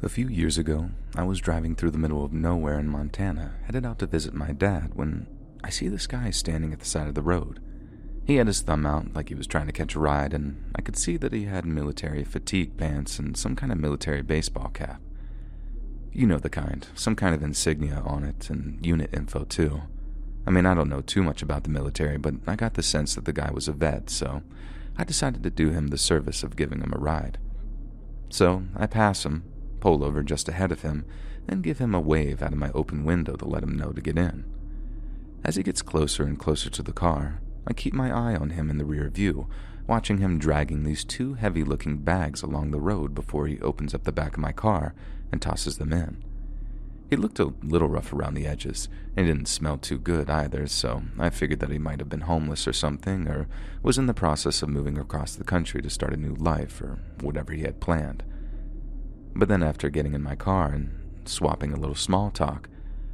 A few years ago, I was driving through the middle of nowhere in Montana, headed out to visit my dad, when I see this guy standing at the side of the road. He had his thumb out like he was trying to catch a ride, and I could see that he had military fatigue pants and some kind of military baseball cap. You know the kind, some kind of insignia on it, and unit info too. I mean, I don't know too much about the military, but I got the sense that the guy was a vet, so I decided to do him the service of giving him a ride. So I pass him, pull over just ahead of him, and give him a wave out of my open window to let him know to get in. As he gets closer and closer to the car, I keep my eye on him in the rear view, watching him dragging these two heavy-looking bags along the road before he opens up the back of my car and tosses them in. He looked a little rough around the edges, and didn't smell too good either, so I figured that he might have been homeless or something, or was in the process of moving across the country to start a new life, or whatever he had planned. But then after getting in my car and swapping a little small talk,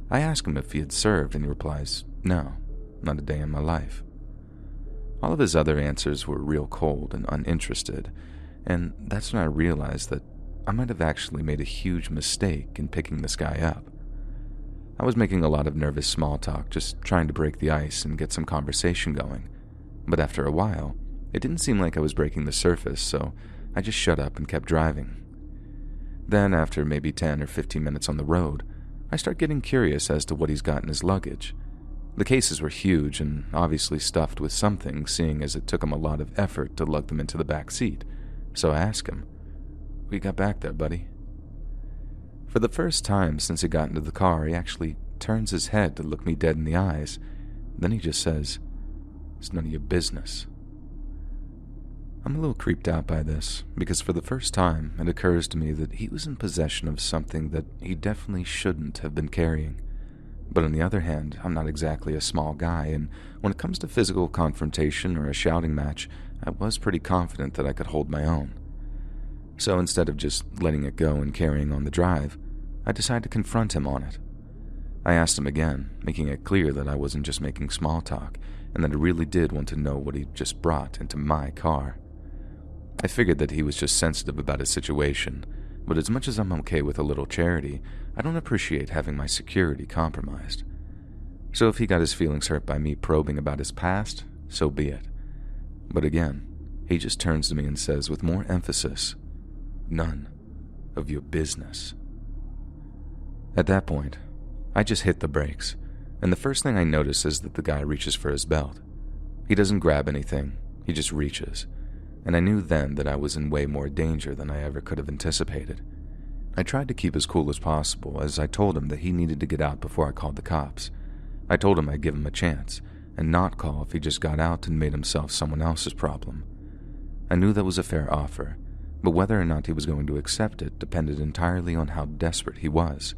I ask him if he had served, and he replies, "No, not a day in my life." All of his other answers were real cold and uninterested, and that's when I realized that I might have actually made a huge mistake in picking this guy up. I was making a lot of nervous small talk, just trying to break the ice and get some conversation going, but after a while, it didn't seem like I was breaking the surface, so I just shut up and kept driving. Then, after maybe 10 or 15 minutes on the road, I start getting curious as to what he's got in his luggage. The cases were huge and obviously stuffed with something, seeing as it took him a lot of effort to lug them into the back seat. So I ask him, "What you got back there, buddy?" For the first time since he got into the car, he actually turns his head to look me dead in the eyes. Then he just says, "It's none of your business." I'm a little creeped out by this, because for the first time, it occurs to me that he was in possession of something that he definitely shouldn't have been carrying. But on the other hand, I'm not exactly a small guy, and when it comes to physical confrontation or a shouting match, I was pretty confident that I could hold my own. So instead of just letting it go and carrying on the drive, I decided to confront him on it. I asked him again, making it clear that I wasn't just making small talk, and that I really did want to know what he'd just brought into my car. I figured that he was just sensitive about his situation, but as much as I'm okay with a little charity, I don't appreciate having my security compromised. So if he got his feelings hurt by me probing about his past, so be it. But again, he just turns to me and says with more emphasis, "None of your business." At that point, I just hit the brakes, and the first thing I notice is that the guy reaches for his belt. He doesn't grab anything, he just reaches. And I knew then that I was in way more danger than I ever could have anticipated. I tried to keep as cool as possible, as I told him that he needed to get out before I called the cops. I told him I'd give him a chance, and not call if he just got out and made himself someone else's problem. I knew that was a fair offer, but whether or not he was going to accept it depended entirely on how desperate he was.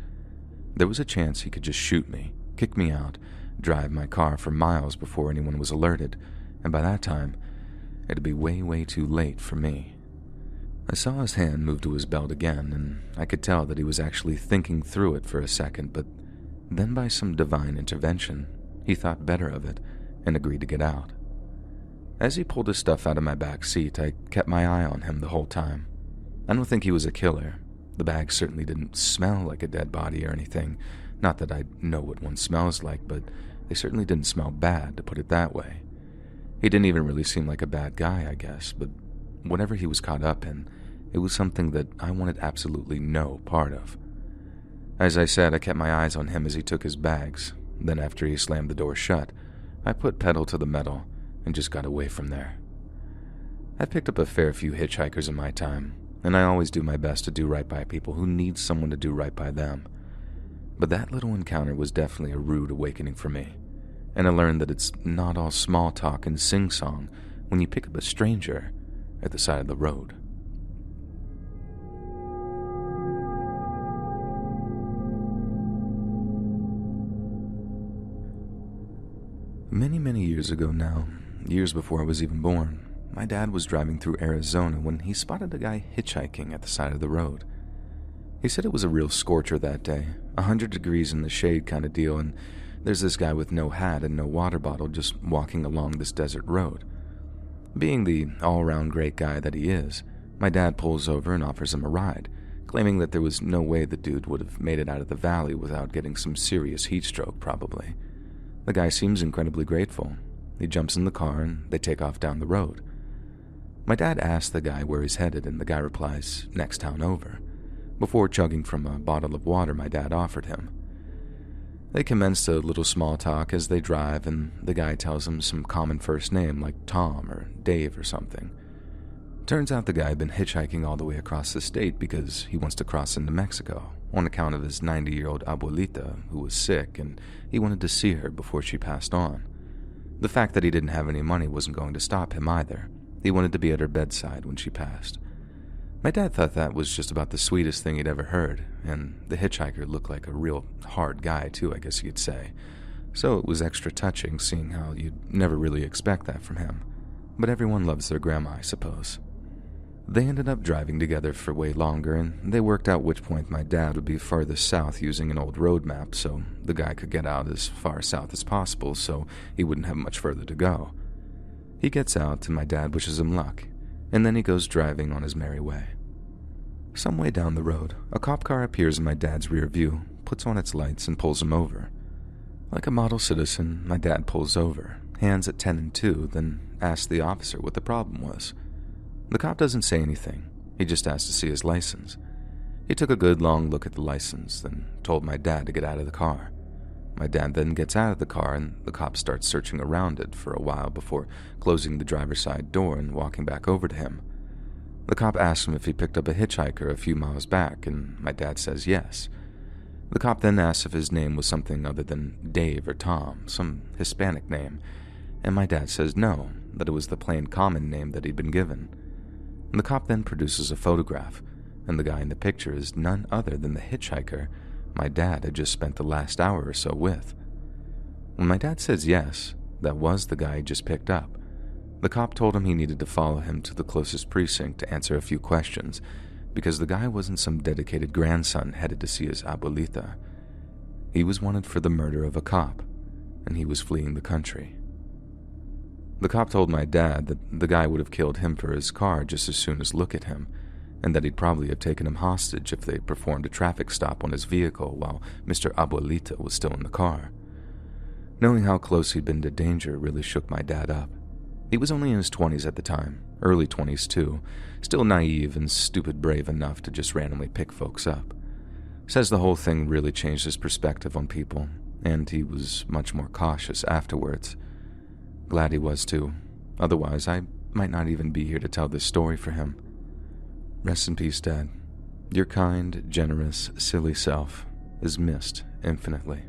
There was a chance he could just shoot me, kick me out, drive my car for miles before anyone was alerted, and by that time, it'd be way, way too late for me. I saw his hand move to his belt again, and I could tell that he was actually thinking through it for a second, but then by some divine intervention, he thought better of it and agreed to get out. As he pulled his stuff out of my back seat, I kept my eye on him the whole time. I don't think he was a killer. The bag certainly didn't smell like a dead body or anything. Not that I know what one smells like, but they certainly didn't smell bad, to put it that way. He didn't even really seem like a bad guy, I guess, but whatever he was caught up in, it was something that I wanted absolutely no part of. As I said, I kept my eyes on him as he took his bags. Then after he slammed the door shut, I put pedal to the metal and just got away from there. I've picked up a fair few hitchhikers in my time, and I always do my best to do right by people who need someone to do right by them. But that little encounter was definitely a rude awakening for me. And I learned that it's not all small talk and sing-song when you pick up a stranger at the side of the road. Many, many years ago now, years before I was even born, my dad was driving through Arizona when he spotted a guy hitchhiking at the side of the road. He said it was a real scorcher that day, 100 degrees in the shade kind of deal, and there's this guy with no hat and no water bottle just walking along this desert road. Being the all-around great guy that he is, my dad pulls over and offers him a ride, claiming that there was no way the dude would have made it out of the valley without getting some serious heat stroke, probably. The guy seems incredibly grateful. He jumps in the car and they take off down the road. My dad asks the guy where he's headed, and the guy replies, next town over, before chugging from a bottle of water my dad offered him. They commenced a little small talk as they drive, and the guy tells him some common first name like Tom or Dave or something. Turns out the guy had been hitchhiking all the way across the state because he wants to cross into Mexico on account of his 90-year-old abuelita who was sick, and he wanted to see her before she passed on. The fact that he didn't have any money wasn't going to stop him either. He wanted to be at her bedside when she passed. My dad thought that was just about the sweetest thing he'd ever heard, and the hitchhiker looked like a real hard guy too, I guess you could say. So it was extra touching seeing how you'd never really expect that from him. But everyone loves their grandma, I suppose. They ended up driving together for way longer, and they worked out which point my dad would be farthest south using an old road map so the guy could get out as far south as possible so he wouldn't have much further to go. He gets out, and my dad wishes him luck, and then he goes driving on his merry way. Some way down the road, a cop car appears in my dad's rear view, puts on its lights, and pulls him over. Like a model citizen, my dad pulls over, hands at 10 and 2, then asks the officer what the problem was. The cop doesn't say anything. He just asked to see his license. He took a good long look at the license, then told my dad to get out of the car. My dad then gets out of the car, and the cop starts searching around it for a while before closing the driver's side door and walking back over to him. The cop asks him if he picked up a hitchhiker a few miles back, and my dad says yes. The cop then asks if his name was something other than Dave or Tom, some Hispanic name, and my dad says no, that it was the plain common name that he'd been given. The cop then produces a photograph, and the guy in the picture is none other than the hitchhiker my dad had just spent the last hour or so with. When my dad says yes, that was the guy he just picked up, the cop told him he needed to follow him to the closest precinct to answer a few questions, because the guy wasn't some dedicated grandson headed to see his abuelita. He was wanted for the murder of a cop, and he was fleeing the country. The cop told my dad that the guy would have killed him for his car just as soon as look at him, and that he'd probably have taken him hostage if they performed a traffic stop on his vehicle while Mr. Abuelita was still in the car. Knowing how close he'd been to danger really shook my dad up. He was only in his 20s at the time, early 20s too, still naive and stupid brave enough to just randomly pick folks up. Says the whole thing really changed his perspective on people, and he was much more cautious afterwards. Glad he was too, otherwise I might not even be here to tell this story for him. Rest in peace, Dad. Your kind, generous, silly self is missed infinitely.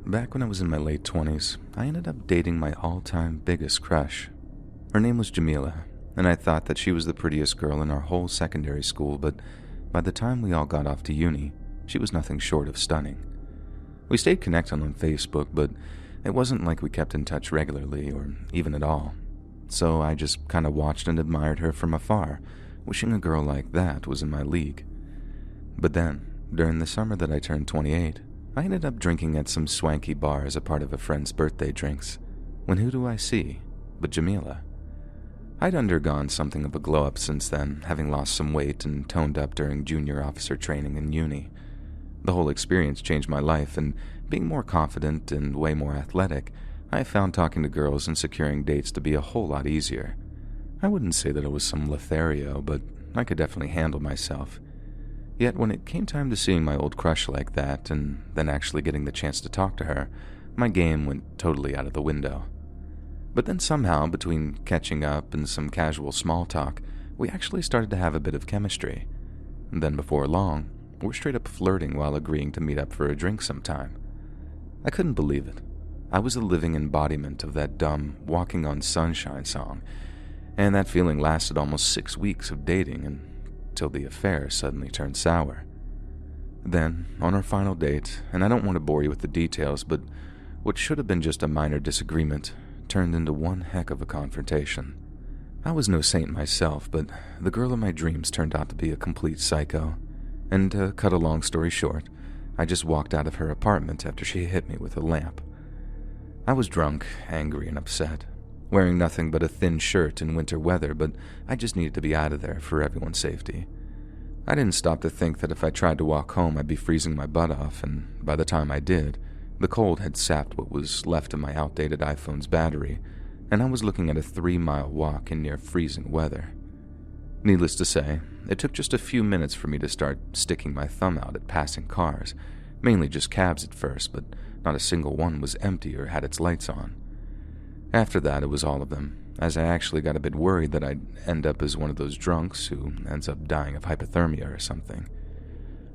Back when I was in my late 20s, I ended up dating my all-time biggest crush. Her name was Jamila, and I thought that she was the prettiest girl in our whole secondary school, but by the time we all got off to uni, she was nothing short of stunning. We stayed connected on Facebook, but it wasn't like we kept in touch regularly or even at all. So I just kind of watched and admired her from afar, wishing a girl like that was in my league. But then, during the summer that I turned 28, I ended up drinking at some swanky bar as a part of a friend's birthday drinks, when who do I see but Jamila. I'd undergone something of a glow-up since then, having lost some weight and toned up during junior officer training in uni. The whole experience changed my life, and being more confident and way more athletic, I found talking to girls and securing dates to be a whole lot easier. I wouldn't say that I was some Lothario, but I could definitely handle myself. Yet when it came time to seeing my old crush like that, and then actually getting the chance to talk to her, my game went totally out of the window. But then somehow, between catching up and some casual small talk, we actually started to have a bit of chemistry. And then before long, we're straight up flirting while agreeing to meet up for a drink sometime. I couldn't believe it. I was a living embodiment of that dumb Walking on Sunshine song, and that feeling lasted almost 6 weeks of dating until the affair suddenly turned sour. Then, on our final date, and I don't want to bore you with the details, but what should have been just a minor disagreement turned into one heck of a confrontation. I was no saint myself, but the girl of my dreams turned out to be a complete psycho. And to cut a long story short, I just walked out of her apartment after she hit me with a lamp. I was drunk, angry, and upset, wearing nothing but a thin shirt in winter weather, but I just needed to be out of there for everyone's safety. I didn't stop to think that if I tried to walk home, I'd be freezing my butt off, and by the time I did, the cold had sapped what was left of my outdated iPhone's battery, and I was looking at a 3-mile walk in near freezing weather. Needless to say, it took just a few minutes for me to start sticking my thumb out at passing cars, mainly just cabs at first, but not a single one was empty or had its lights on. After that, it was all of them, as I actually got a bit worried that I'd end up as one of those drunks who ends up dying of hypothermia or something.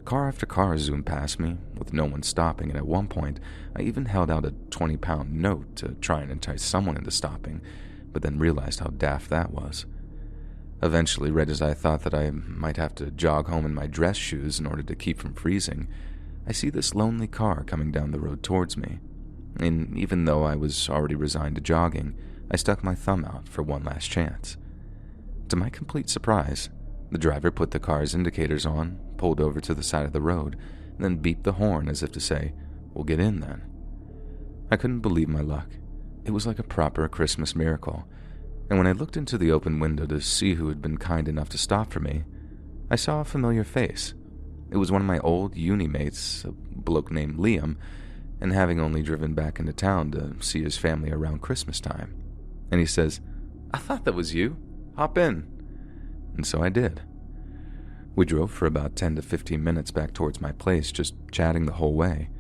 Car after car zoomed past me, with no one stopping, and at one point, I even held out a 20-pound note to try and entice someone into stopping, but then realized how daft that was. Eventually, right as I thought that I might have to jog home in my dress shoes in order to keep from freezing, I see this lonely car coming down the road towards me, and even though I was already resigned to jogging, I stuck my thumb out for one last chance. To my complete surprise, the driver put the car's indicators on, pulled over to the side of the road, and then beeped the horn as if to say, "We'll get in then." I couldn't believe my luck. It was like a proper Christmas miracle, and when I looked into the open window to see who had been kind enough to stop for me, I saw a familiar face. It was one of my old uni mates, a bloke named Liam, and having only driven back into town to see his family around Christmas time. And he says, "I thought that was you. Hop in." And so I did. We drove for about 10 to 15 minutes back towards my place, just chatting the whole way.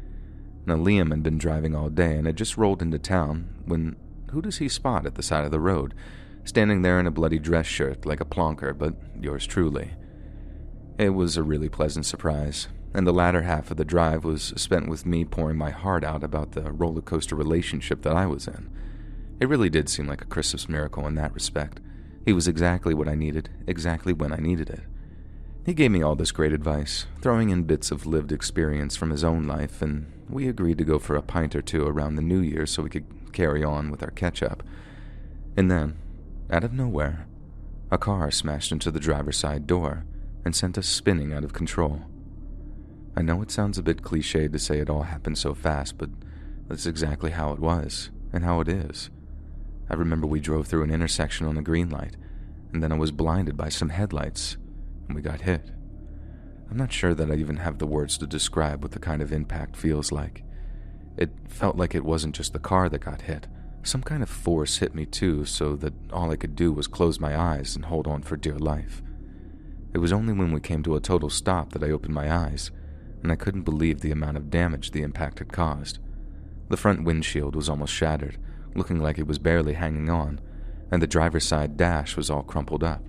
Now, Liam had been driving all day and had just rolled into town when who does he spot at the side of the road, standing there in a bloody dress shirt like a plonker, but yours truly. It was a really pleasant surprise, and the latter half of the drive was spent with me pouring my heart out about the roller coaster relationship that I was in. It really did seem like a Christmas miracle in that respect. He was exactly what I needed, exactly when I needed it. He gave me all this great advice, throwing in bits of lived experience from his own life, and we agreed to go for a pint or two around the New Year so we could carry on with our catch-up. And then, out of nowhere, a car smashed into the driver's side door and sent us spinning out of control. I know it sounds a bit cliched to say it all happened so fast, but that's exactly how it was, and how it is. I remember we drove through an intersection on a green light, and then I was blinded by some headlights, and we got hit. I'm not sure that I even have the words to describe what the kind of impact feels like. It felt like it wasn't just the car that got hit. Some kind of force hit me too, so that all I could do was close my eyes and hold on for dear life. It was only when we came to a total stop that I opened my eyes, and I couldn't believe the amount of damage the impact had caused. The front windshield was almost shattered, looking like it was barely hanging on, and the driver's side dash was all crumpled up.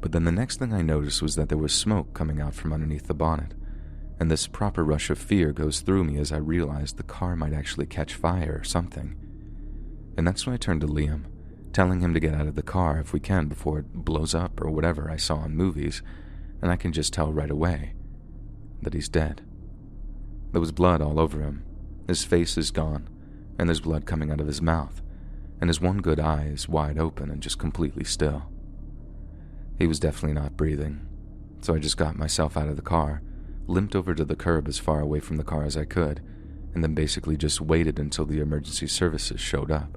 But then the next thing I noticed was that there was smoke coming out from underneath the bonnet, and this proper rush of fear goes through me as I realized the car might actually catch fire or something. And that's when I turned to Liam, telling him to get out of the car if we can before it blows up or whatever I saw in movies, and I can just tell right away that he's dead. There was blood all over him. His face is gone, and there's blood coming out of his mouth, and his one good eye is wide open and just completely still. He was definitely not breathing, so I just got myself out of the car, limped over to the curb as far away from the car as I could, and then basically just waited until the emergency services showed up.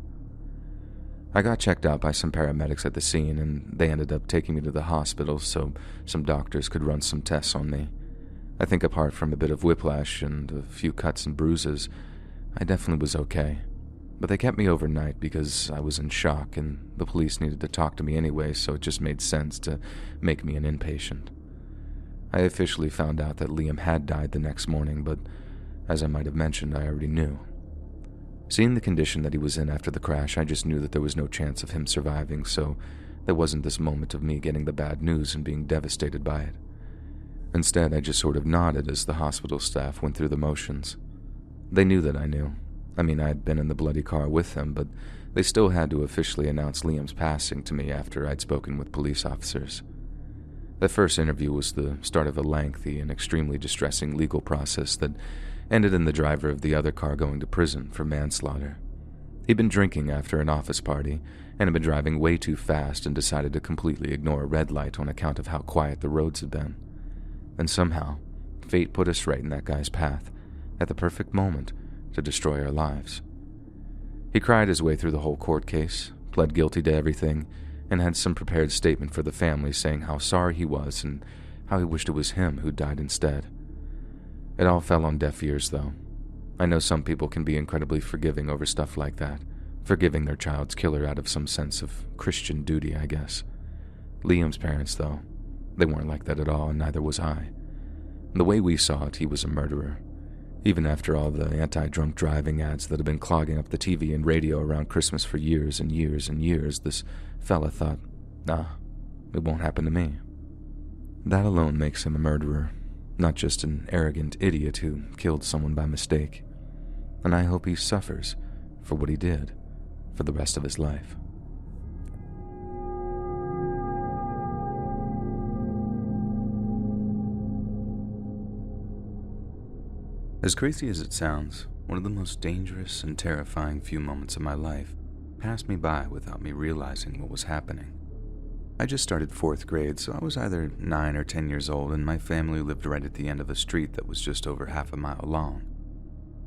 I got checked out by some paramedics at the scene, and they ended up taking me to the hospital so some doctors could run some tests on me. I think apart from a bit of whiplash and a few cuts and bruises, I definitely was okay. But they kept me overnight because I was in shock and the police needed to talk to me anyway, so it just made sense to make me an inpatient. I officially found out that Liam had died the next morning, but as I might have mentioned, I already knew. Seeing the condition that he was in after the crash, I just knew that there was no chance of him surviving, so there wasn't this moment of me getting the bad news and being devastated by it. Instead, I just sort of nodded as the hospital staff went through the motions. They knew that I knew. I mean, I had been in the bloody car with them, but they still had to officially announce Liam's passing to me after I'd spoken with police officers. The first interview was the start of a lengthy and extremely distressing legal process that ended in the driver of the other car going to prison for manslaughter. He'd been drinking after an office party and had been driving way too fast and decided to completely ignore a red light on account of how quiet the roads had been. And somehow, fate put us right in that guy's path at the perfect moment to destroy our lives. He cried his way through the whole court case, pled guilty to everything, and had some prepared statement for the family saying how sorry he was and how he wished it was him who died instead. It all fell on deaf ears, though. I know some people can be incredibly forgiving over stuff like that, forgiving their child's killer out of some sense of Christian duty, I guess. Liam's parents, though, they weren't like that at all, and neither was I. The way we saw it, he was a murderer. Even after all the anti-drunk driving ads that had been clogging up the TV and radio around Christmas for years and years and years, this fella thought, nah, it won't happen to me. That alone makes him a murderer, not just an arrogant idiot who killed someone by mistake. And I hope he suffers for what he did for the rest of his life. As crazy as it sounds, one of the most dangerous and terrifying few moments of my life passed me by without me realizing what was happening. I just started 4th grade, so I was either 9 or 10 years old, and my family lived right at the end of a street that was just over half a mile long.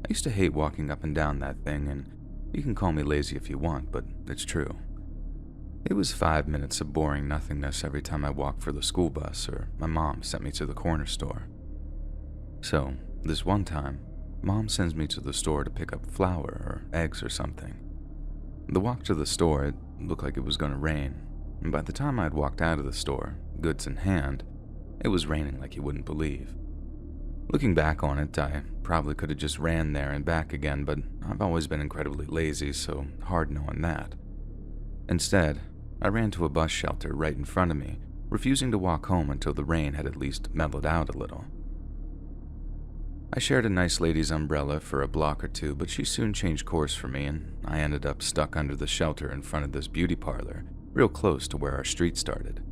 I used to hate walking up and down that thing, and you can call me lazy if you want, but it's true. It was 5 minutes of boring nothingness every time I walked for the school bus or my mom sent me to the corner store. So, this one time, Mom sends me to the store to pick up flour or eggs or something. The walk to the store, it looked like it was going to rain, and by the time I'd walked out of the store, goods in hand, it was raining like you wouldn't believe. Looking back on it, I probably could have just ran there and back again, but I've always been incredibly lazy, so hard knowing that. Instead, I ran to a bus shelter right in front of me, refusing to walk home until the rain had at least mellowed out a little. I shared a nice lady's umbrella for a block or two, but she soon changed course for me, and I ended up stuck under the shelter in front of this beauty parlor, real close to where our street started.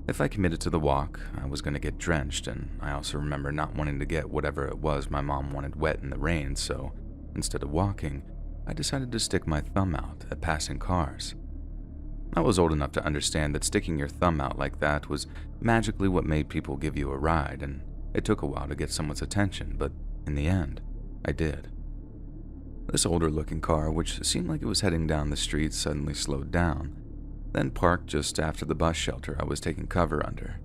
If I committed to the walk, I was going to get drenched, and I also remember not wanting to get whatever it was my mom wanted wet in the rain, so instead of walking, I decided to stick my thumb out at passing cars. I was old enough to understand that sticking your thumb out like that was magically what made people give you a ride, and it took a while to get someone's attention, but in the end, I did. This older-looking car, which seemed like it was heading down the street, suddenly slowed down, then parked just after the bus shelter I was taking cover under.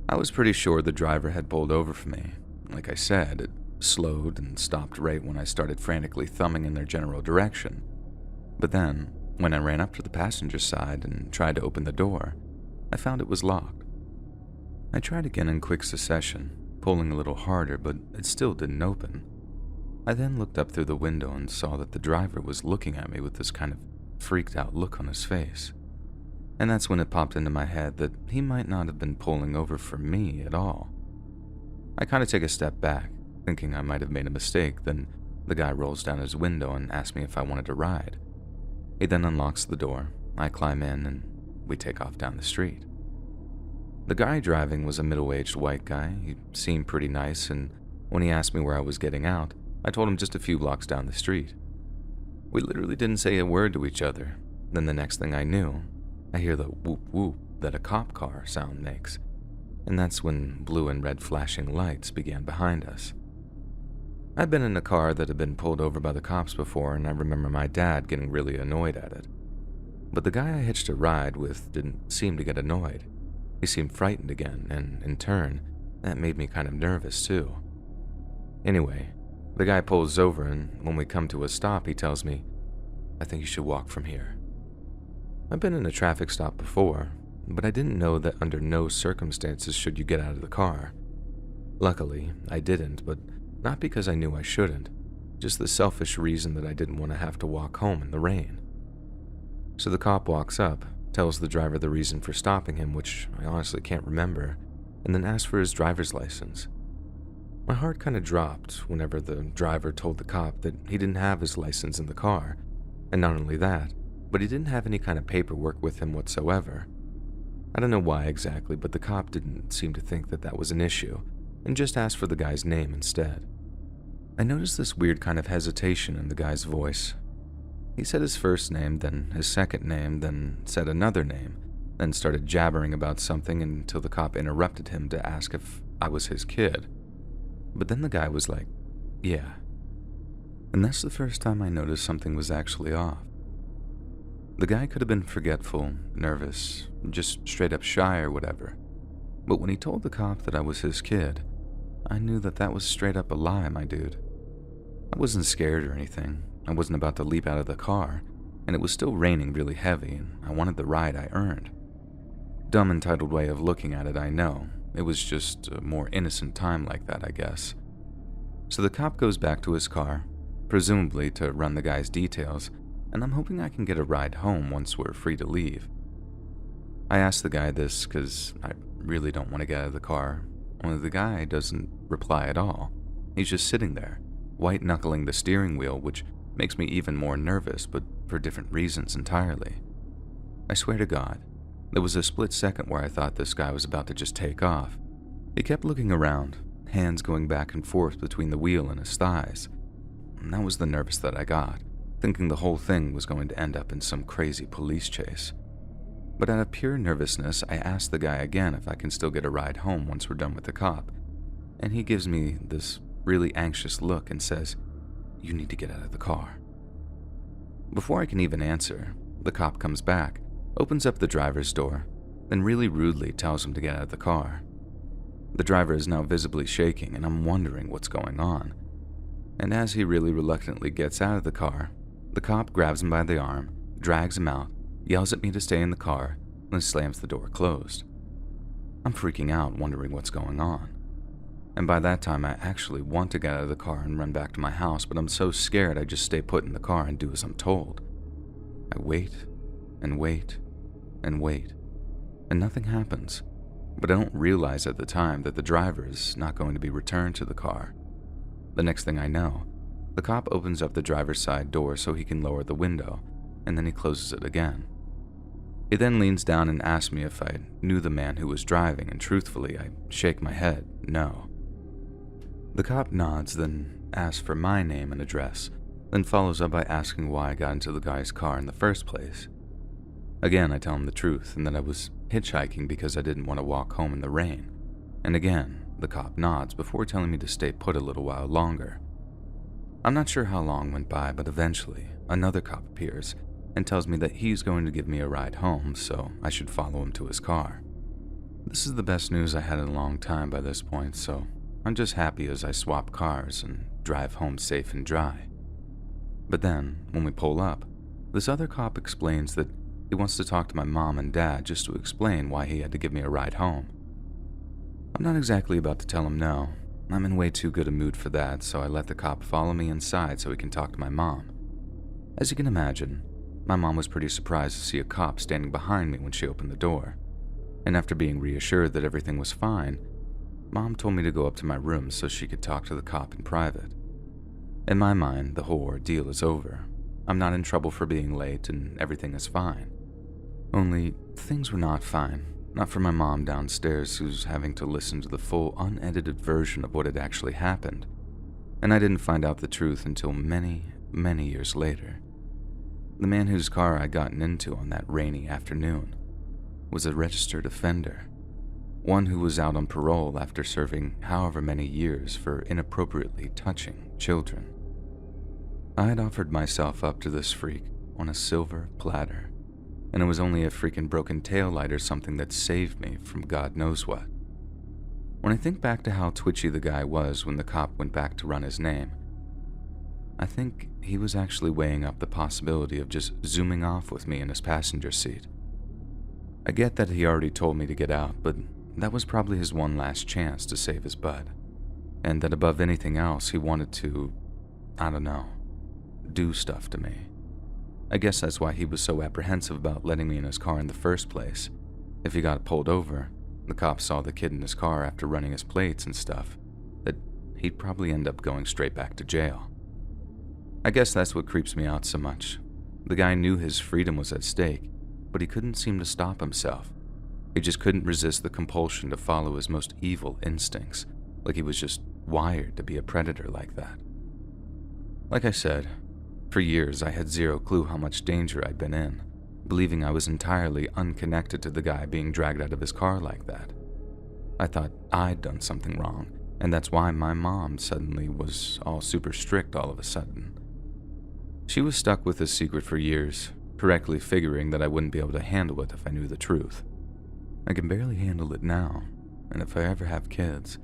I was pretty sure the driver had pulled over for me. Like I said, it slowed and stopped right when I started frantically thumbing in their general direction. But then, when I ran up to the passenger side and tried to open the door, I found it was locked. I tried again in quick succession, pulling a little harder, but it still didn't open. I then looked up through the window and saw that the driver was looking at me with this kind of freaked out look on his face. And that's when it popped into my head that he might not have been pulling over for me at all. I kind of take a step back, thinking I might have made a mistake, then the guy rolls down his window and asks me if I wanted to ride. He then unlocks the door, I climb in, and we take off down the street. The guy driving was a middle-aged white guy. He seemed pretty nice, and when he asked me where I was getting out, I told him just a few blocks down the street. We literally didn't say a word to each other. Then the next thing I knew, I hear the whoop-whoop that a cop car sound makes, and that's when blue and red flashing lights began behind us. I'd been in a car that had been pulled over by the cops before, and I remember my dad getting really annoyed at it. But the guy I hitched a ride with didn't seem to get annoyed. He seemed frightened again, and in turn, that made me kind of nervous too. Anyway, the guy pulls over, and when we come to a stop, he tells me, "I think you should walk from here." I've been in a traffic stop before, but I didn't know that under no circumstances should you get out of the car. Luckily, I didn't, but not because I knew I shouldn't, just the selfish reason that I didn't want to have to walk home in the rain. So the cop walks up, tells the driver the reason for stopping him, which I honestly can't remember, and then asks for his driver's license. My heart kind of dropped whenever the driver told the cop that he didn't have his license in the car, and not only that, but he didn't have any kind of paperwork with him whatsoever. I don't know why exactly, but the cop didn't seem to think that that was an issue, and just asked for the guy's name instead. I noticed this weird kind of hesitation in the guy's voice. He said his first name, then his second name, then said another name, then started jabbering about something until the cop interrupted him to ask if I was his kid. But then the guy was like, "Yeah." And that's the first time I noticed something was actually off. The guy could have been forgetful, nervous, just straight up shy or whatever. But when he told the cop that I was his kid, I knew that that was straight up a lie, my dude. I wasn't scared or anything. I wasn't about to leap out of the car, and it was still raining really heavy, and I wanted the ride I earned. Dumb, entitled way of looking at it, I know. It was just a more innocent time like that, I guess. So the cop goes back to his car, presumably to run the guy's details, and I'm hoping I can get a ride home once we're free to leave. I asked the guy this because I really don't want to get out of the car, only the guy doesn't reply at all. He's just sitting there, white-knuckling the steering wheel, which makes me even more nervous, but for different reasons entirely. I swear to God, there was a split second where I thought this guy was about to just take off. He kept looking around, hands going back and forth between the wheel and his thighs. And that was the nervous that I got, thinking the whole thing was going to end up in some crazy police chase. But out of pure nervousness, I asked the guy again if I can still get a ride home once we're done with the cop, and he gives me this really anxious look and says, "You need to get out of the car." Before I can even answer, the cop comes back, opens up the driver's door, then really rudely tells him to get out of the car. The driver is now visibly shaking, and I'm wondering what's going on. And as he really reluctantly gets out of the car, the cop grabs him by the arm, drags him out, yells at me to stay in the car, and slams the door closed. I'm freaking out, wondering what's going on. And by that time, I actually want to get out of the car and run back to my house, but I'm so scared I just stay put in the car and do as I'm told. I wait, and wait, and wait, and nothing happens. But I don't realize at the time that the driver is not going to be returned to the car. The next thing I know, the cop opens up the driver's side door so he can lower the window, and then he closes it again. He then leans down and asks me if I knew the man who was driving, and truthfully, I shake my head, no. The cop nods, then asks for my name and address, then follows up by asking why I got into the guy's car in the first place. Again, I tell him the truth, and that I was hitchhiking because I didn't want to walk home in the rain. And again, the cop nods before telling me to stay put a little while longer. I'm not sure how long went by, but eventually, another cop appears and tells me that he's going to give me a ride home, so I should follow him to his car. This is the best news I had in a long time by this point, so I'm just happy as I swap cars and drive home safe and dry. But then, when we pull up, this other cop explains that he wants to talk to my mom and dad just to explain why he had to give me a ride home. I'm not exactly about to tell him no. I'm in way too good a mood for that, so I let the cop follow me inside so he can talk to my mom. As you can imagine, my mom was pretty surprised to see a cop standing behind me when she opened the door. And after being reassured that everything was fine, Mom told me to go up to my room so she could talk to the cop in private. In my mind, the whole ordeal is over. I'm not in trouble for being late and everything is fine. Only, things were not fine. Not for my mom downstairs, who's having to listen to the full, unedited version of what had actually happened. And I didn't find out the truth until many, many years later. The man whose car I'd gotten into on that rainy afternoon was a registered offender. One who was out on parole after serving however many years for inappropriately touching children. I had offered myself up to this freak on a silver platter, and it was only a freaking broken taillight or something that saved me from God knows what. When I think back to how twitchy the guy was when the cop went back to run his name, I think he was actually weighing up the possibility of just zooming off with me in his passenger seat. I get that he already told me to get out, but that was probably his one last chance to save his bud, and that above anything else he wanted to, I don't know, do stuff to me. I guess that's why he was so apprehensive about letting me in his car in the first place. If he got pulled over, the cops saw the kid in his car after running his plates and stuff, that he'd probably end up going straight back to jail. I guess that's what creeps me out so much. The guy knew his freedom was at stake, but he couldn't seem to stop himself. He just couldn't resist the compulsion to follow his most evil instincts, like he was just wired to be a predator like that. Like I said, for years I had zero clue how much danger I'd been in, believing I was entirely unconnected to the guy being dragged out of his car like that. I thought I'd done something wrong, and that's why my mom suddenly was all super strict all of a sudden. She was stuck with this secret for years, correctly figuring that I wouldn't be able to handle it if I knew the truth. I can barely handle it now, and if I ever have kids,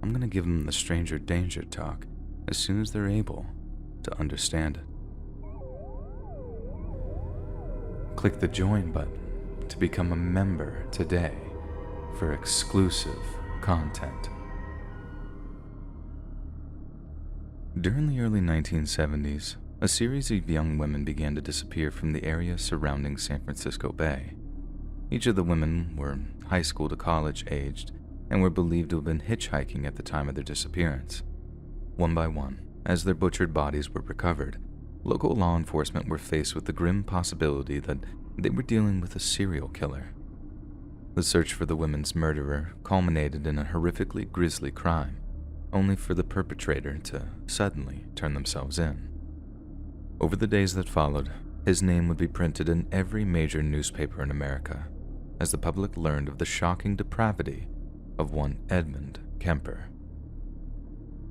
I'm going to give them the stranger danger talk as soon as they're able to understand it. Click the join button to become a member today for exclusive content. During the early 1970s, a series of young women began to disappear from the area surrounding San Francisco Bay. Each of the women were high school to college aged and were believed to have been hitchhiking at the time of their disappearance. One by one, as their butchered bodies were recovered, local law enforcement were faced with the grim possibility that they were dealing with a serial killer. The search for the women's murderer culminated in a horrifically grisly crime, only for the perpetrator to suddenly turn themselves in. Over the days that followed, his name would be printed in every major newspaper in America, as the public learned of the shocking depravity of one Edmund Kemper.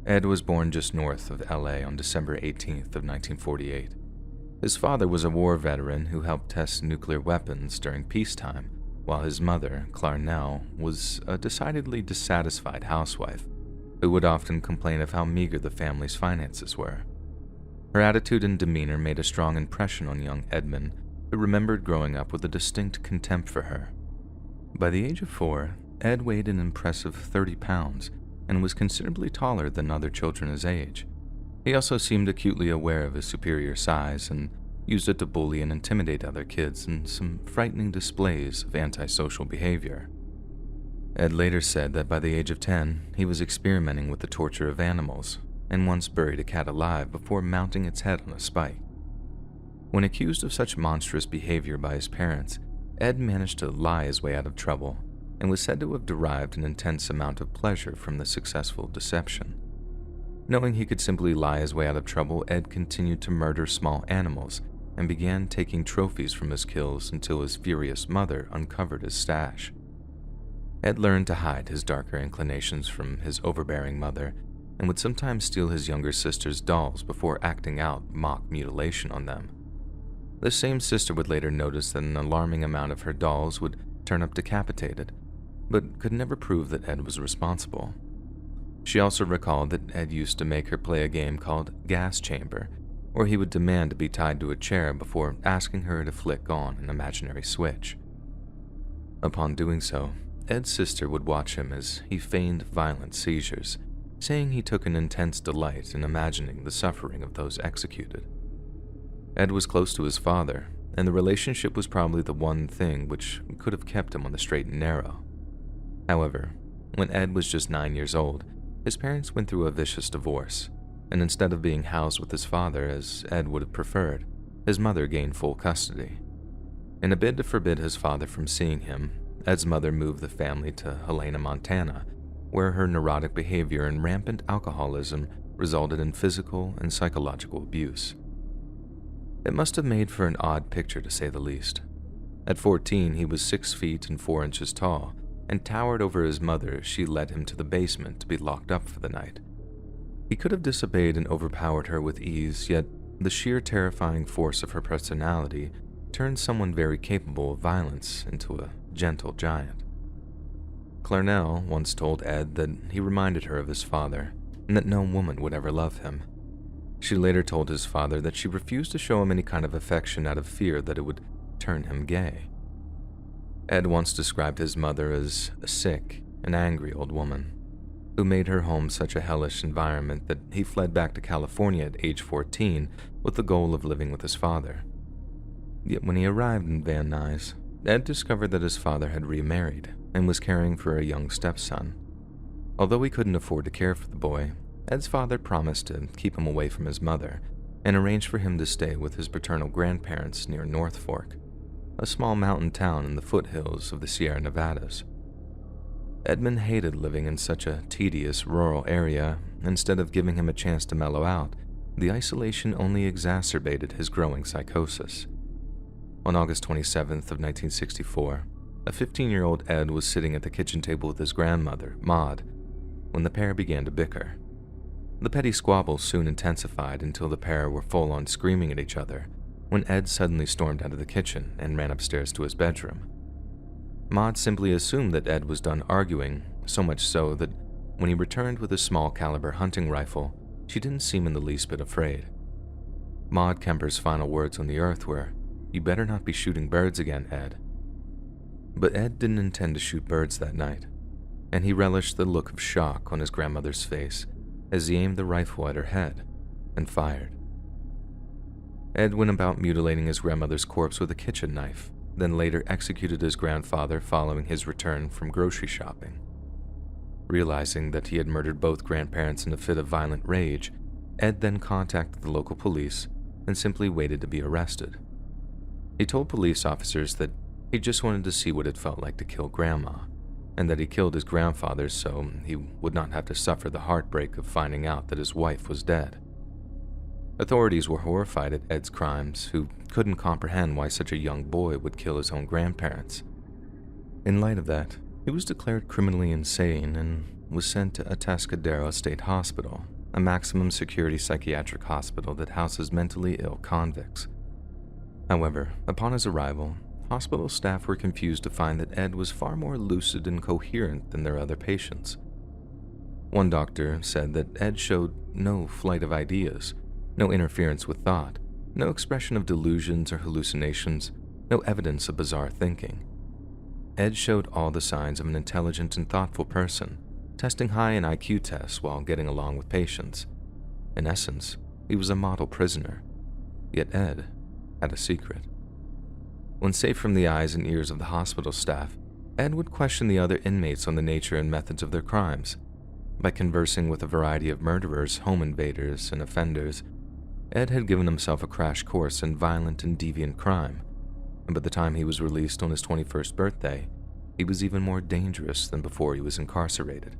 Ed was born just north of LA on December 18th of 1948. His father was a war veteran who helped test nuclear weapons during peacetime, while his mother, Clarnell, was a decidedly dissatisfied housewife who would often complain of how meager the family's finances were. Her attitude and demeanor made a strong impression on young Edmund, who remembered growing up with a distinct contempt for her. By the age of 4, Ed weighed an impressive 30 pounds and was considerably taller than other children his age. He also seemed acutely aware of his superior size and used it to bully and intimidate other kids in some frightening displays of antisocial behavior. Ed later said that by the age of 10, he was experimenting with the torture of animals and once buried a cat alive before mounting its head on a spike. When accused of such monstrous behavior by his parents, Ed managed to lie his way out of trouble and was said to have derived an intense amount of pleasure from the successful deception. Knowing he could simply lie his way out of trouble, Ed continued to murder small animals and began taking trophies from his kills until his furious mother uncovered his stash. Ed learned to hide his darker inclinations from his overbearing mother and would sometimes steal his younger sister's dolls before acting out mock mutilation on them. This same sister would later notice that an alarming amount of her dolls would turn up decapitated, but could never prove that Ed was responsible. She also recalled that Ed used to make her play a game called Gas Chamber, where he would demand to be tied to a chair before asking her to flick on an imaginary switch. Upon doing so, Ed's sister would watch him as he feigned violent seizures, saying he took an intense delight in imagining the suffering of those executed. Ed was close to his father, and the relationship was probably the one thing which could have kept him on the straight and narrow. However, when Ed was just 9 years old, his parents went through a vicious divorce, and instead of being housed with his father as Ed would have preferred, his mother gained full custody. In a bid to forbid his father from seeing him, Ed's mother moved the family to Helena, Montana, where her neurotic behavior and rampant alcoholism resulted in physical and psychological abuse. It must have made for an odd picture, to say the least. At 14, he was 6 feet and 4 inches tall and towered over his mother as she led him to the basement to be locked up for the night. He could have disobeyed and overpowered her with ease, yet the sheer terrifying force of her personality turned someone very capable of violence into a gentle giant. Clarnell once told Ed that he reminded her of his father and that no woman would ever love him. She later told his father that she refused to show him any kind of affection out of fear that it would turn him gay. Ed once described his mother as a sick and angry old woman who made her home such a hellish environment that he fled back to California at age 14 with the goal of living with his father. Yet when he arrived in Van Nuys, Ed discovered that his father had remarried and was caring for a young stepson. Although he couldn't afford to care for the boy, Ed's father promised to keep him away from his mother and arranged for him to stay with his paternal grandparents near North Fork, a small mountain town in the foothills of the Sierra Nevadas. Edmund hated living in such a tedious rural area. Instead of giving him a chance to mellow out, the isolation only exacerbated his growing psychosis. On August 27th of 1964, a 15-year-old Ed was sitting at the kitchen table with his grandmother, Maud, when the pair began to bicker. The petty squabbles soon intensified until the pair were full on screaming at each other when Ed suddenly stormed out of the kitchen and ran upstairs to his bedroom. Maud simply assumed that Ed was done arguing, so much so that when he returned with a small caliber hunting rifle, she didn't seem in the least bit afraid. Maud Kemper's final words on the earth were, "You better not be shooting birds again, Ed." But Ed didn't intend to shoot birds that night, and he relished the look of shock on his grandmother's face as he aimed the rifle at her head and fired. Ed went about mutilating his grandmother's corpse with a kitchen knife, then later executed his grandfather following his return from grocery shopping. Realizing that he had murdered both grandparents in a fit of violent rage, Ed then contacted the local police and simply waited to be arrested. He told police officers that he just wanted to see what it felt like to kill Grandma, and that he killed his grandfather so he would not have to suffer the heartbreak of finding out that his wife was dead. Authorities were horrified at Ed's crimes, who couldn't comprehend why such a young boy would kill his own grandparents. In light of that, he was declared criminally insane and was sent to Atascadero State Hospital, a maximum security psychiatric hospital that houses mentally ill convicts. However, upon his arrival, hospital staff were confused to find that Ed was far more lucid and coherent than their other patients. One doctor said that Ed showed no flight of ideas, no interference with thought, no expression of delusions or hallucinations, no evidence of bizarre thinking. Ed showed all the signs of an intelligent and thoughtful person, testing high in IQ tests while getting along with patients. In essence, he was a model prisoner. Yet Ed had a secret. When safe from the eyes and ears of the hospital staff, Ed would question the other inmates on the nature and methods of their crimes. By conversing with a variety of murderers, home invaders, and offenders, Ed had given himself a crash course in violent and deviant crime, and by the time he was released on his 21st birthday, he was even more dangerous than before he was incarcerated.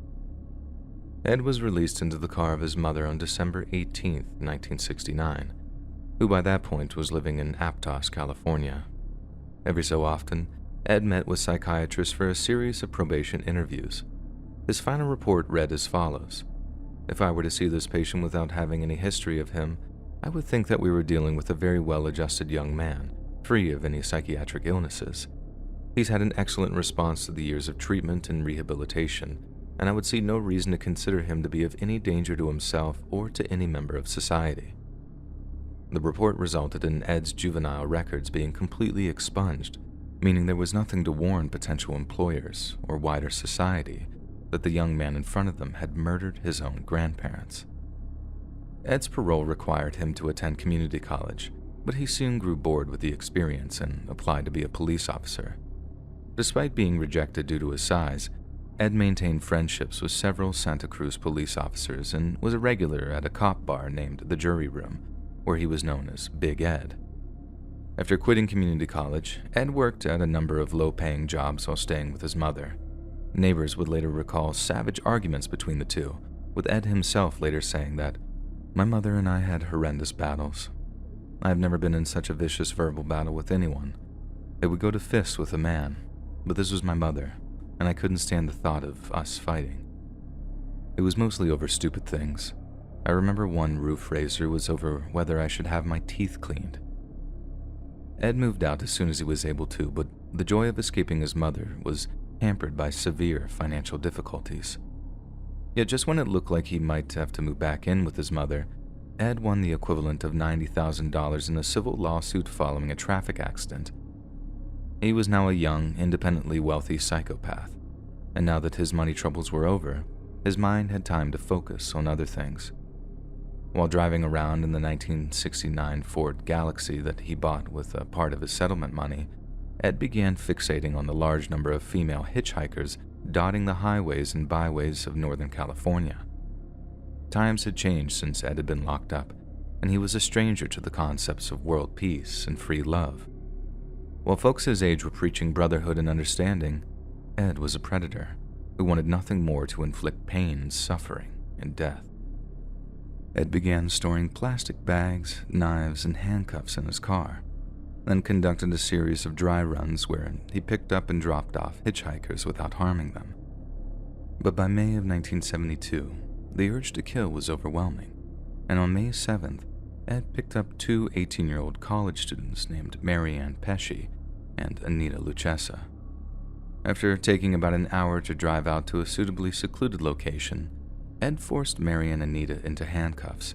Ed was released into the car of his mother on December 18, 1969, who by that point was living in Aptos, California. Every so often, Ed met with psychiatrists for a series of probation interviews. His final report read as follows: "If I were to see this patient without having any history of him, I would think that we were dealing with a very well-adjusted young man, free of any psychiatric illnesses. He's had an excellent response to the years of treatment and rehabilitation, and I would see no reason to consider him to be of any danger to himself or to any member of society." The report resulted in Ed's juvenile records being completely expunged, meaning there was nothing to warn potential employers or wider society that the young man in front of them had murdered his own grandparents. Ed's parole required him to attend community college, but he soon grew bored with the experience and applied to be a police officer. Despite being rejected due to his size, Ed maintained friendships with several Santa Cruz police officers and was a regular at a cop bar named the Jury Room, where he was known as Big Ed. After quitting community college, Ed worked at a number of low-paying jobs while staying with his mother. Neighbors would later recall savage arguments between the two, with Ed himself later saying that, "My mother and I had horrendous battles. I have never been in such a vicious verbal battle with anyone. It would go to fists with a man, but this was my mother, and I couldn't stand the thought of us fighting. It was mostly over stupid things. I remember one roof raiser was over whether I should have my teeth cleaned." Ed moved out as soon as he was able to, but the joy of escaping his mother was hampered by severe financial difficulties. Yet just when it looked like he might have to move back in with his mother, Ed won the equivalent of $90,000 in a civil lawsuit following a traffic accident. He was now a young, independently wealthy psychopath, and now that his money troubles were over, his mind had time to focus on other things. While driving around in the 1969 Ford Galaxy that he bought with a part of his settlement money, Ed began fixating on the large number of female hitchhikers dotting the highways and byways of Northern California. Times had changed since Ed had been locked up, and he was a stranger to the concepts of world peace and free love. While folks his age were preaching brotherhood and understanding, Ed was a predator who wanted nothing more to inflict pain, suffering, and death. Ed began storing plastic bags, knives, and handcuffs in his car, then conducted a series of dry runs where he picked up and dropped off hitchhikers without harming them. But by May of 1972, the urge to kill was overwhelming, and on May 7th, Ed picked up two 18-year-old college students named Marianne Pesci and Anita Lucchesa. After taking about an hour to drive out to a suitably secluded location, Ed forced Mary and Anita into handcuffs,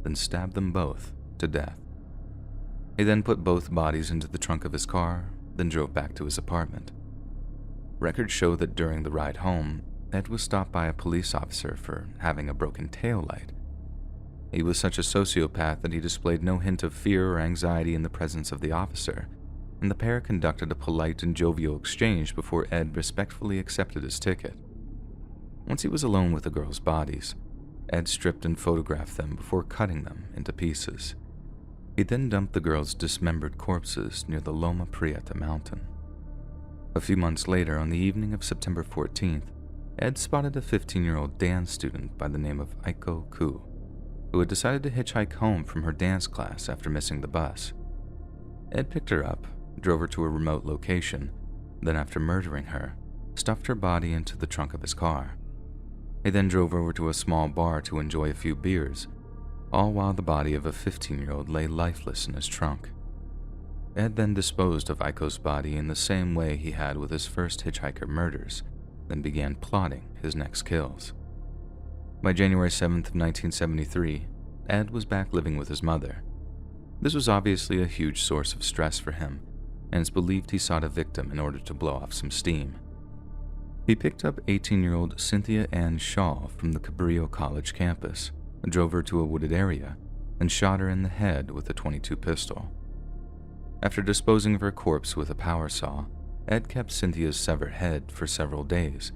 then stabbed them both to death. He then put both bodies into the trunk of his car, then drove back to his apartment. Records show that during the ride home, Ed was stopped by a police officer for having a broken taillight. He was such a sociopath that he displayed no hint of fear or anxiety in the presence of the officer, and the pair conducted a polite and jovial exchange before Ed respectfully accepted his ticket. Once he was alone with the girls' bodies, Ed stripped and photographed them before cutting them into pieces. He then dumped the girls' dismembered corpses near the Loma Prieta mountain. A few months later, on the evening of September 14th, Ed spotted a 15-year-old dance student by the name of Aiko Ku, who had decided to hitchhike home from her dance class after missing the bus. Ed picked her up, drove her to a remote location, then after murdering her, stuffed her body into the trunk of his car. He then drove over to a small bar to enjoy a few beers, all while the body of a 15-year-old lay lifeless in his trunk. Ed then disposed of Aiko's body in the same way he had with his first hitchhiker murders, then began plotting his next kills. By January 7th of 1973, Ed was back living with his mother. This was obviously a huge source of stress for him, and it's believed he sought a victim in order to blow off some steam. He picked up 18-year-old Cynthia Ann Shaw from the Cabrillo College campus, drove her to a wooded area, and shot her in the head with a .22 pistol. After disposing of her corpse with a power saw, Ed kept Cynthia's severed head for several days,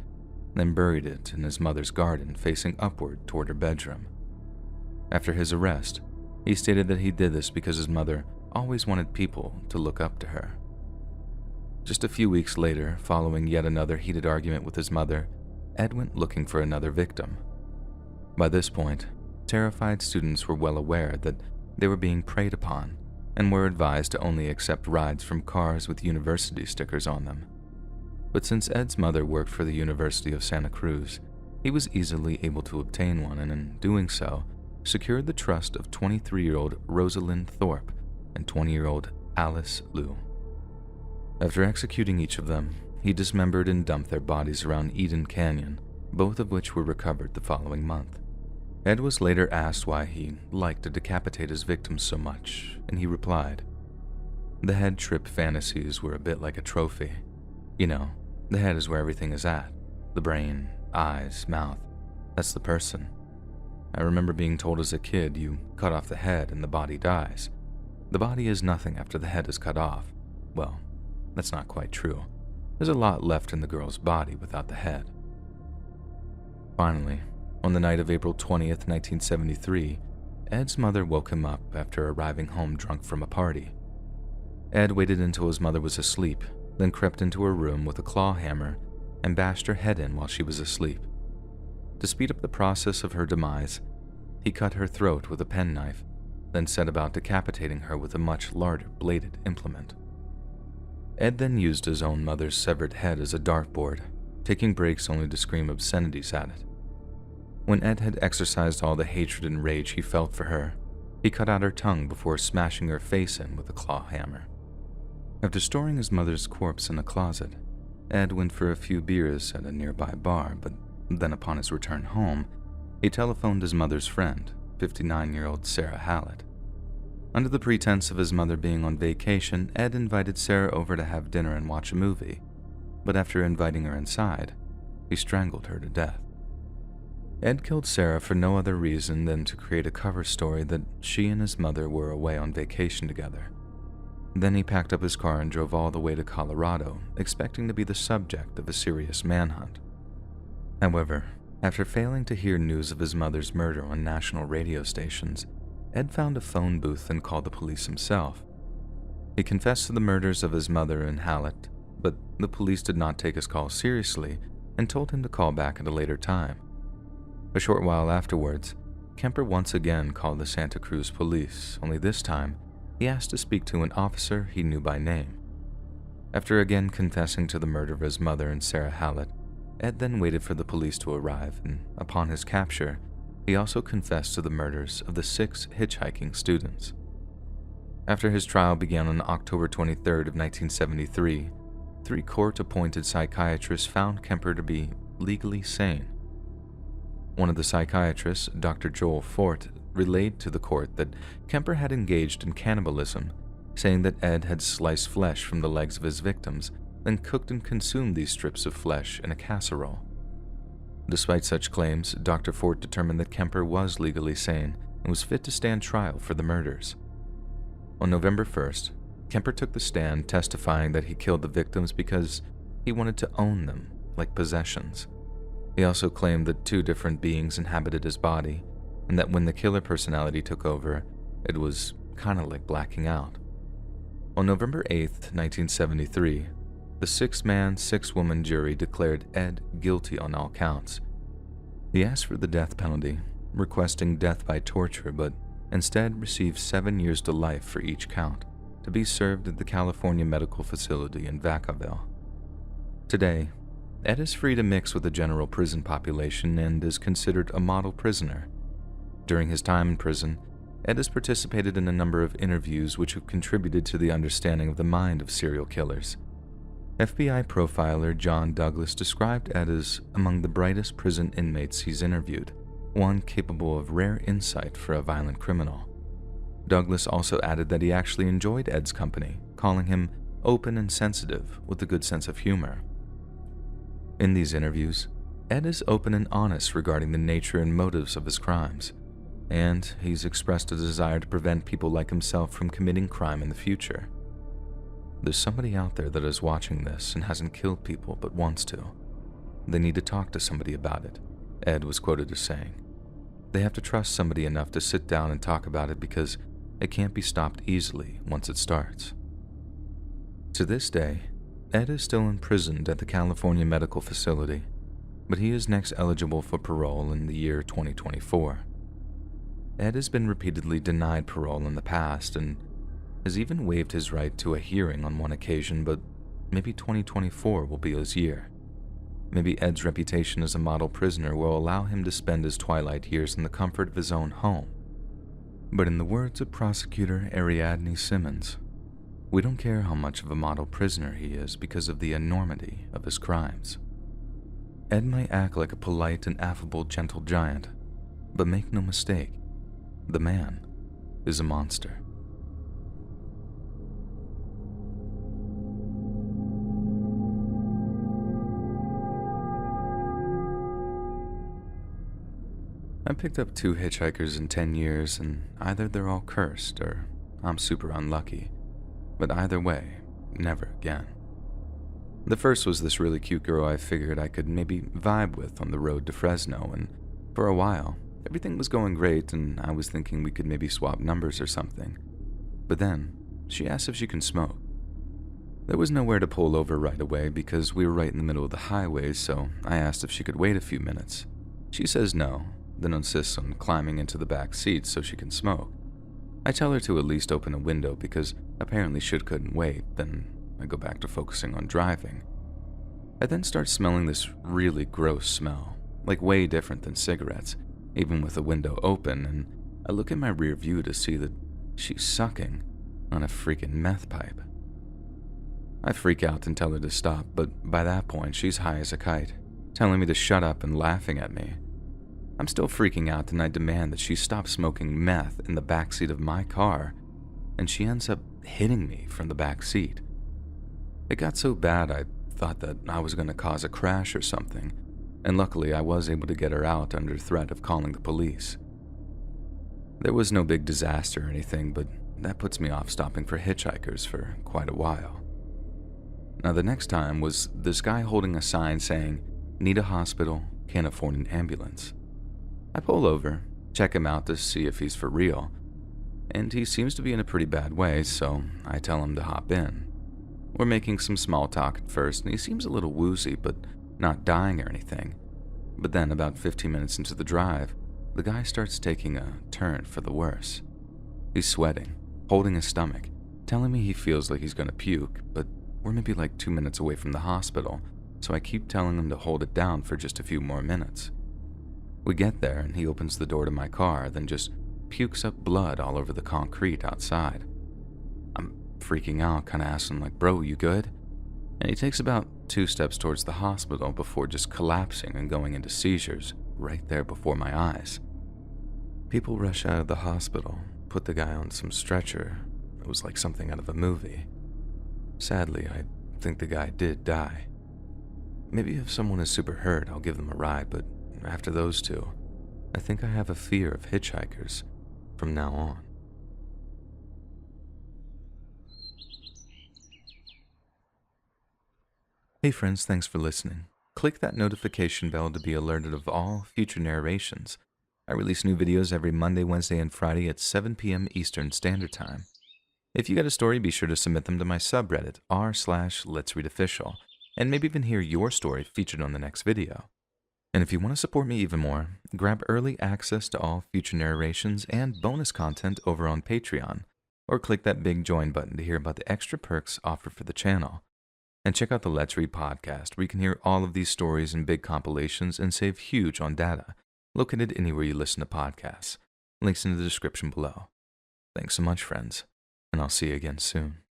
then buried it in his mother's garden facing upward toward her bedroom. After his arrest, he stated that he did this because his mother always wanted people to look up to her. Just a few weeks later, following yet another heated argument with his mother, Ed went looking for another victim. By this point, terrified students were well aware that they were being preyed upon and were advised to only accept rides from cars with university stickers on them. But since Ed's mother worked for the University of Santa Cruz, he was easily able to obtain one, and in doing so, secured the trust of 23-year-old Rosalind Thorpe and 20-year-old Alice Liu. After executing each of them, he dismembered and dumped their bodies around Eden Canyon, both of which were recovered the following month. Ed was later asked why he liked to decapitate his victims so much, and he replied, "The head trip fantasies were a bit like a trophy. You know, the head is where everything is at. The brain, eyes, mouth, that's the person. I remember being told as a kid, you cut off the head and the body dies. The body is nothing after the head is cut off. Well, that's not quite true. There's a lot left in the girl's body without the head." Finally, on the night of April 20th, 1973, Ed's mother woke him up after arriving home drunk from a party. Ed waited until his mother was asleep, then crept into her room with a claw hammer and bashed her head in while she was asleep. To speed up the process of her demise, he cut her throat with a penknife, then set about decapitating her with a much larger bladed implement. Ed then used his own mother's severed head as a dartboard, taking breaks only to scream obscenities at it. When Ed had exercised all the hatred and rage he felt for her, he cut out her tongue before smashing her face in with a claw hammer. After storing his mother's corpse in a closet, Ed went for a few beers at a nearby bar, but then upon his return home, he telephoned his mother's friend, 59-year-old Sarah Hallett. Under the pretense of his mother being on vacation, Ed invited Sarah over to have dinner and watch a movie, but after inviting her inside, he strangled her to death. Ed killed Sarah for no other reason than to create a cover story that she and his mother were away on vacation together. Then he packed up his car and drove all the way to Colorado, expecting to be the subject of a serious manhunt. However, after failing to hear news of his mother's murder on national radio stations, Ed found a phone booth and called the police himself. He confessed to the murders of his mother and Hallett, but the police did not take his call seriously and told him to call back at a later time. A short while afterwards, Kemper once again called the Santa Cruz police, only this time, he asked to speak to an officer he knew by name. After again confessing to the murder of his mother and Sarah Hallett, Ed then waited for the police to arrive, and upon his capture, He also confessed to the murders of the 6 hitchhiking students. After his trial began on October 23rd of 1973, 3 court-appointed psychiatrists found Kemper to be legally sane. One of the psychiatrists, Dr. Joel Fort, relayed to the court that Kemper had engaged in cannibalism, saying that Ed had sliced flesh from the legs of his victims, then cooked and consumed these strips of flesh in a casserole. Despite such claims, Dr. Fort determined that Kemper was legally sane and was fit to stand trial for the murders. On November 1st, Kemper took the stand testifying that he killed the victims because he wanted to own them, like possessions. He also claimed that 2 different beings inhabited his body, and that when the killer personality took over, it was kind of like blacking out. On November 8th, 1973, the 6-man, 6-woman jury declared Ed guilty on all counts. He asked for the death penalty, requesting death by torture, but instead received 7 years to life for each count, to be served at the California Medical Facility in Vacaville. Today, Ed is free to mix with the general prison population and is considered a model prisoner. During his time in prison, Ed has participated in a number of interviews which have contributed to the understanding of the mind of serial killers. FBI profiler John Douglas described Ed as among the brightest prison inmates he's interviewed, one capable of rare insight for a violent criminal. Douglas also added that he actually enjoyed Ed's company, calling him open and sensitive with a good sense of humor. In these interviews, Ed is open and honest regarding the nature and motives of his crimes, and he's expressed a desire to prevent people like himself from committing crime in the future. There's somebody out there that is watching this and hasn't killed people but wants to. They need to talk to somebody about it, Ed was quoted as saying. They have to trust somebody enough to sit down and talk about it because it can't be stopped easily once it starts. To this day, Ed is still imprisoned at the California Medical Facility, but he is next eligible for parole in the year 2024. Ed has been repeatedly denied parole in the past and has even waived his right to a hearing on one occasion, but maybe 2024 will be his year. Maybe Ed's reputation as a model prisoner will allow him to spend his twilight years in the comfort of his own home. But in the words of prosecutor Ariadne Simmons, we don't care how much of a model prisoner he is because of the enormity of his crimes. Ed might act like a polite and affable gentle giant, but make no mistake, the man is a monster. I picked up 2 hitchhikers in 10 years, and either they're all cursed or I'm super unlucky. But either way, never again. The first was this really cute girl I figured I could maybe vibe with on the road to Fresno, and for a while, everything was going great and I was thinking we could maybe swap numbers or something. But then, she asked if she can smoke. There was nowhere to pull over right away because we were right in the middle of the highway, so I asked if she could wait a few minutes. She says no, then insists on climbing into the back seat so she can smoke. I tell her to at least open a window because apparently she couldn't wait, then I go back to focusing on driving. I then start smelling this really gross smell, like way different than cigarettes, even with the window open, and I look in my rear view to see that she's sucking on a freaking meth pipe. I freak out and tell her to stop, but by that point she's high as a kite, telling me to shut up and laughing at me. I'm still freaking out and I demand that she stop smoking meth in the backseat of my car, and she ends up hitting me from the back seat. It got so bad I thought that I was going to cause a crash or something, and luckily I was able to get her out under threat of calling the police. There was no big disaster or anything, but that puts me off stopping for hitchhikers for quite a while. Now the next time was this guy holding a sign saying, "Need a hospital, can't afford an ambulance." I pull over, check him out to see if he's for real, and he seems to be in a pretty bad way, so I tell him to hop in. We're making some small talk at first, and he seems a little woozy, but not dying or anything. But then, about 15 minutes into the drive, the guy starts taking a turn for the worse. He's sweating, holding his stomach, telling me he feels like he's gonna puke, but we're maybe like 2 minutes away from the hospital, so I keep telling him to hold it down for just a few more minutes. We get there and he opens the door to my car, then just pukes up blood all over the concrete outside. I'm freaking out, kind of asking like, bro, you good? And he takes about 2 steps towards the hospital before just collapsing and going into seizures right there before my eyes. People rush out of the hospital, put the guy on some stretcher. It was like something out of a movie. Sadly, I think the guy did die. Maybe if someone is super hurt, I'll give them a ride, but after those two, I think I have a fear of hitchhikers from now on. Hey friends, thanks for listening. Click that notification bell to be alerted of all future narrations. I release new videos every Monday, Wednesday, and Friday at 7 p.m. Eastern Standard Time. If you got a story, be sure to submit them to my subreddit, r/Let'sReadOfficial, and maybe even hear your story featured on the next video. And if you want to support me even more, grab early access to all future narrations and bonus content over on Patreon, or click that big join button to hear about the extra perks offered for the channel. And check out the Let's Read podcast, where you can hear all of these stories in big compilations and save huge on data, located anywhere you listen to podcasts. Links in the description below. Thanks so much, friends, and I'll see you again soon.